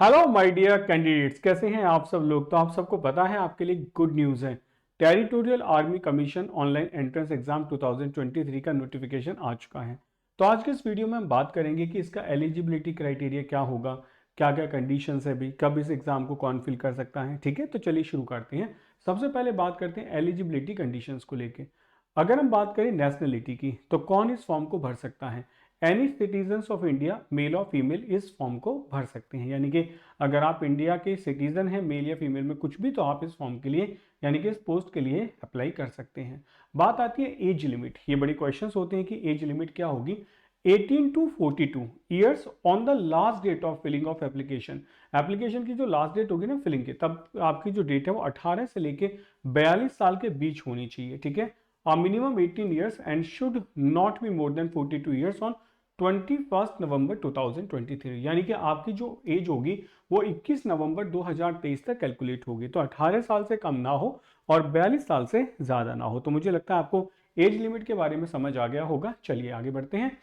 Hello my dear candidates, कैसे हैं आप सब लोग। तो आप सबको पता है आपके लिए गुड न्यूज़ है। Territorial army commission online entrance exam 2023 का नोटिफिकेशन आ चुका है। तो आज के इस वीडियो में हम बात करेंगे कि इसका एलिजिबिलिटी क्राइटेरिया क्या होगा, क्या क्या कंडीशंस है भी, कब इस एग्जाम को कौन फिल कर सकता है। ठीक है, तो चलिए शुरू करते हैं। सबसे पहले बात करते हैं एलिजिबिलिटी कंडीशंस को लेके। अगर हम बात करें नेशनलिटी की, तो कौन इस फॉर्म को भर सकता है। Any citizens of India male और फीमेल इस फॉर्म को भर सकते हैं। यानी कि अगर आप इंडिया के सिटीजन हैं, मेल या फीमेल में कुछ भी, तो आप इस फॉर्म के लिए यानी कि इस पोस्ट के लिए अप्लाई कर सकते हैं। बात आती है एज लिमिट। ये बड़े क्वेश्चंस होते हैं कि एज लिमिट क्या होगी। 18 to 42 years on the last date of filling of application. Application की जो लास्ट डेट होगी ना फिलिंग की, तब आपकी जो डेट है वो 18 से लेके 42 साल के बीच होनी चाहिए। ठीक है, minimum 18 years and should not be more than 42 years on 21 नवंबर 2023। यानी कि आपकी जो एज होगी वो 21 नवंबर 2023 तक कैलकुलेट होगी। तो 18 साल से कम ना हो और 42 साल से ज़्यादा ना हो। तो मुझे लगता है आपको एज लिमिट के बारे में समझ आ गया होगा। चलिए आगे बढ़ते हैं।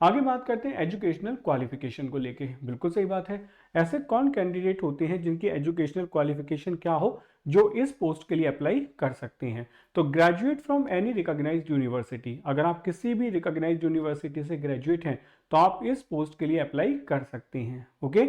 आगे बात करते हैं एजुकेशनल क्वालिफिकेशन को लेके। बिल्कुल सही बात है। ऐसे कौन कैंडिडेट होते हैं जिनकी एजुकेशनल क्वालिफिकेशन क्या हो, जो इस पोस्ट के लिए अप्लाई कर सकते हैं। तो graduate from any recognised university. अगर आप किसी भी रिकॉग्नाइज्ड यूनिवर्सिटी से ग्रेजुएट हैं तो आप इस पोस्ट के लिए अप्लाई कर सकते हैं। ओके,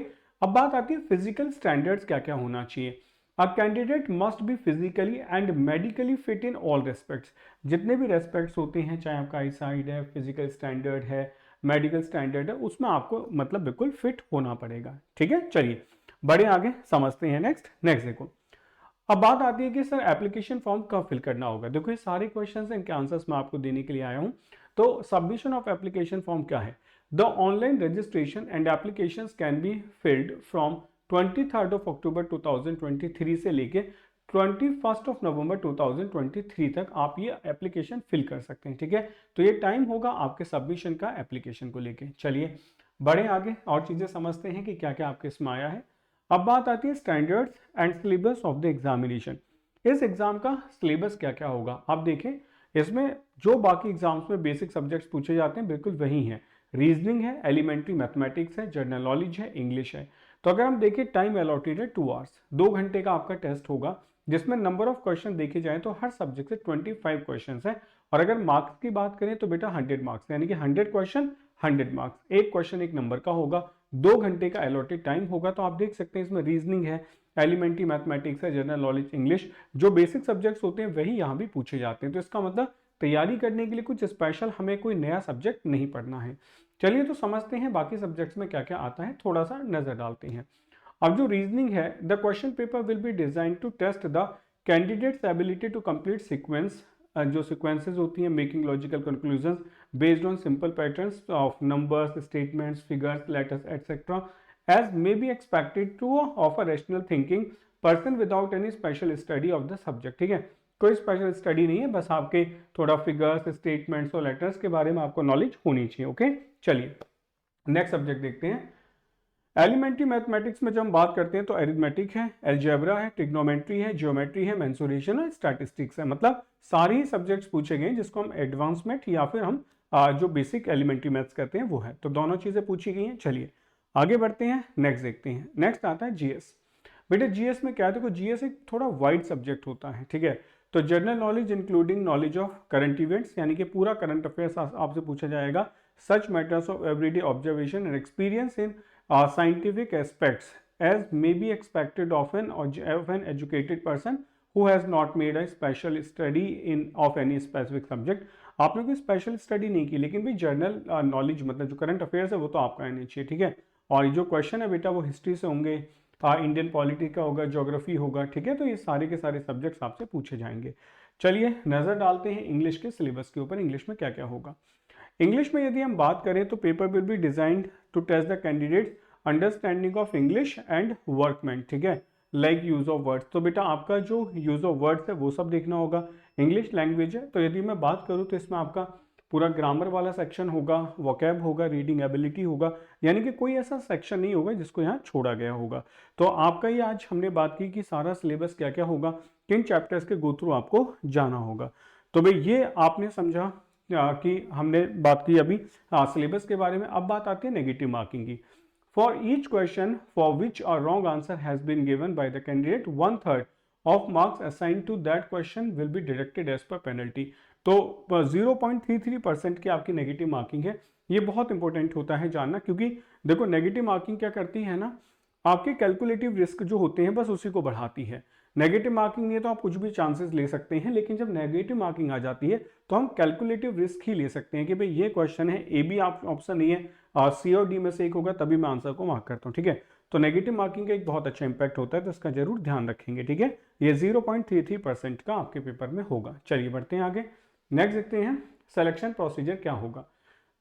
अब बात आती है फिजिकल स्टैंडर्ड्स क्या क्या होना चाहिए। A candidate must be physically and medically fit in all respects. जितने भी रेस्पेक्ट्स होते हैं, चाहे आपका आई साइड है, फिजिकल स्टैंडर्ड है, मेडिकल स्टैंडर्ड है, उसमें आपको मतलब बिल्कुल फिट होना पड़ेगा। ठीक है, चलिए बड़े आगे समझते हैं। नेक्स्ट देखो। अब बात आती है कि सर एप्लीकेशन फॉर्म कब फिल करना होगा। देखो ये सारे क्वेश्चन हैं, इनके आंसर्स मैं आपको देने के लिए आया हूं। तो सबमिशन ऑफ एप्लीकेशन फॉर्म क्या है। The online registration and application can be filled from 23 अक्टूबर 2023 से लेके 21 नवंबर 2023 तक आप ये एप्लीकेशन फिल कर सकते हैं। ठीक है, तो ये टाइम होगा आपके सबमिशन का एप्लीकेशन को लेके। चलिए बढ़े आगे और चीजें समझते हैं कि क्या क्या आपके इसमें आया है। अब बात आती है standards and syllabus of the examination. इस एग्जाम का सिलेबस क्या क्या होगा। आप देखें, इसमें जो बाकी एग्जाम्स में बेसिक सब्जेक्ट्स पूछे जाते हैं बिल्कुल वही हैं। रीजनिंग है, एलिमेंट्री मैथमेटिक्स है, जनरल नॉलेज है, इंग्लिश है। तो अगर हम देखें टाइम अलॉटेड है 2 आवर्स, 2 घंटे का आपका टेस्ट होगा, जिसमें नंबर ऑफ क्वेश्चन देखे जाए तो हर सब्जेक्ट से 25 क्वेश्चन है। और अगर मार्क्स की बात करें तो बेटा 100 मार्क्स, यानी कि 100 क्वेश्चन 100 मार्क्स। एक क्वेश्चन एक नंबर का होगा, 2 घंटे का अलॉटेड टाइम होगा। तो आप देख सकते हैं इसमें रीजनिंग है, एलिमेंट्री मैथमेटिक्स है, जनरल नॉलेज, इंग्लिश, जो बेसिक सब्जेक्ट्स होते हैं वही यहाँ भी पूछे जाते हैं। तो इसका मतलब तैयारी करने के लिए कुछ स्पेशल हमें कोई नया सब्जेक्ट नहीं पढ़ना है। चलिए तो समझते हैं बाकी सब्जेक्ट्स में क्या क्या आता है, थोड़ा सा नजर डालते हैं। अब जो रीजनिंग है, the question paper will be design to test the candidates ability to complete sequence. जो सीक्वेंसेस होती हैं, making logical conclusion based on simple patterns of numbers, statements, figures, letters etcetera, as may be expected to of a rational thinking person without any special study of the subject. ठीक है, कोई special study नहीं है, बस आपके थोड़ा figures, statements और letters के बारे में आपको नॉलेज होनी चाहिए। ओके, चलिए नेक्स्ट सब्जेक्ट देखते हैं। एलिमेंट्री मैथमेटिक्स में जब हम बात करते हैं तो एरिथमेटिक है, एल्जेब्रा है, ट्रिग्नोमेट्री है, ज्योमेट्री है, मेंसुरेशन है, स्टैटिस्टिक्स है। मतलब सारे ही सब्जेक्ट्स पूछे गए जिसको हम एडवांसमेंट या फिर हम जो बेसिक एलिमेंट्री मैथ्स करते हैं वो है। तो दोनों चीजें पूछी गई हैं। चलिए आगे बढ़ते हैं, नेक्स्ट देखते हैं। नेक्स्ट आता है जीएस। बेटा जीएस में क्या है, देखो जीएस एक थोड़ा वाइड सब्जेक्ट होता है। ठीक है, तो general knowledge including knowledge of current events, यानी कि पूरा करंट अफेयर्स आपसे पूछा जाएगा। Such matters of everyday observation and experience in scientific aspects as may be expected of an educated person who has not made a special study in of any specific subject। आपने कोई special study नहीं की, लेकिन भी general knowledge मतलब जो current affairs है वो तो आपका आना चाहिए। ठीक है, और जो क्वेश्चन है बेटा वो हिस्ट्री से होंगे, इंडियन पॉलिटी का होगा, ज्योग्राफी होगा। ठीक है, तो ये सारे के सारे सब्जेक्ट्स आपसे पूछे जाएंगे। चलिए नजर डालते हैं इंग्लिश के सिलेबस के ऊपर। इंग्लिश में क्या क्या होगा। इंग्लिश में यदि हम बात करें तो paper will be designed to test the candidate understanding of English and वर्कमेंट। ठीक है, लाइक यूज ऑफ वर्ड्स। तो बेटा आपका जो यूज ऑफ वर्ड्स है वो सब देखना होगा। इंग्लिश लैंग्वेज है तो यदि मैं बात करूँ तो इसमें आपका पूरा ग्रामर वाला सेक्शन होगा, वोकैब होगा, रीडिंग एबिलिटी होगा, यानी कि कोई ऐसा सेक्शन नहीं होगा जिसको यहाँ छोड़ा गया होगा। तो आपका ही आज हमने बात की कि सारा सिलेबस क्या क्या होगा, किन चैप्टर्स के गो थ्रू आपको जाना होगा। तो भाई ये आपने समझा कि हमने बात की अभी सिलेबस के बारे में। अब बात आती है नेगेटिव मार्किंग की। For each question for which a wrong answer has been given by the candidate 1/3 of marks assign to that question will be deducted as per penalty. तो 0.33% की आपकी नेगेटिव मार्किंग है। ये बहुत इंपॉर्टेंट होता है जानना, क्योंकि देखो नेगेटिव मार्किंग क्या करती है ना, आपके कैलकुलेटिव रिस्क जो होते हैं बस उसी को बढ़ाती है। नेगेटिव मार्किंग नहीं है तो आप कुछ भी चांसेस ले सकते हैं, लेकिन जब नेगेटिव मार्किंग आ जाती है तो हम कैलकुलेटिव रिस्क ही ले सकते हैं कि भाई ये क्वेश्चन है, ए बी ऑप्शन नहीं है, सी और डी में से एक होगा, तभी मैं आंसर को मार्क करता हूँ। ठीक है, तो नेगेटिव मार्किंग का एक बहुत अच्छा इंपैक्ट होता है, तो इसका जरूर ध्यान रखेंगे। ठीक है, ये 0.33% का आपके पेपर में होगा। चलिए बढ़ते हैं आगे। नेक्स्ट देखते हैं सिलेक्शन प्रोसीजर क्या होगा।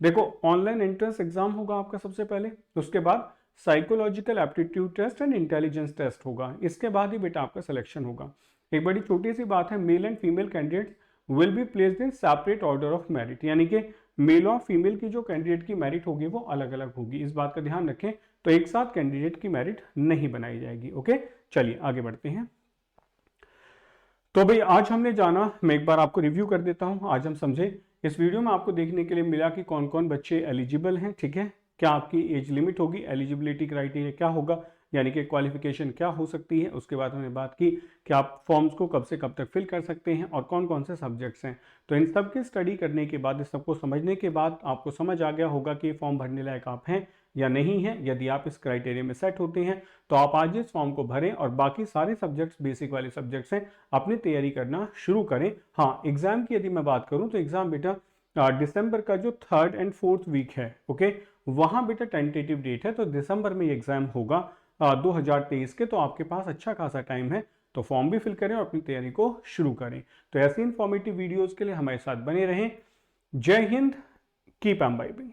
देखो ऑनलाइन एंट्रेंस एग्जाम होगा आपका सबसे पहले, उसके बाद psychological aptitude test and intelligence test होगा, इसके बाद ही बेटा आपका सिलेक्शन होगा। एक बड़ी छोटी सी बात है, male and female candidates will be placed in separate order of merit, यानी कि मेल और फीमेल की जो कैंडिडेट की मेरिट होगी वो अलग अलग होगी, इस बात का ध्यान रखें। तो एक साथ कैंडिडेट की मेरिट नहीं बनाई जाएगी। ओके, चलिए आगे बढ़ते हैं। तो भाई आज हमने जाना, मैं एक बार आपको रिव्यू कर देता हूं। आज हम समझे, इस वीडियो में आपको देखने के लिए मिला कि कौन कौन बच्चे एलिजिबल हैं। ठीक है, क्या आपकी एज लिमिट होगी, एलिजिबिलिटी क्राइटेरिया क्या होगा, यानी कि क्वालिफिकेशन क्या हो सकती है। उसके बाद हमने बात की कि आप फॉर्म्स को कब से कब तक फिल कर सकते हैं और कौन कौन से सब्जेक्ट्स हैं। तो इन सब की स्टडी करने के बाद, इस सबको समझने के बाद आपको समझ आ गया होगा कि फॉर्म भरने लायक आप हैं या नहीं है। यदि आप इस क्राइटेरिया में सेट होते हैं तो आप आज इस फॉर्म को भरें और बाकी सारे सब्जेक्ट्स, बेसिक वाले सब्जेक्ट्स हैं, अपनी तैयारी करना शुरू करें। हाँ, एग्जाम की यदि मैं बात करूं तो एग्जाम बेटा दिसंबर का जो 3rd and 4th वीक है, ओके, वहां बेटा टेंटेटिव डेट है, तो दिसंबर में ये एग्जाम होगा 2023 के। तो आपके पास अच्छा खासा टाइम है, तो फॉर्म भी फिल करें और अपनी तैयारी को शुरू करें। तो ऐसी इंफॉर्मेटिव वीडियोस के लिए हमारे साथ बने रहें। जय हिंद, कीप एम्बाइबिंग।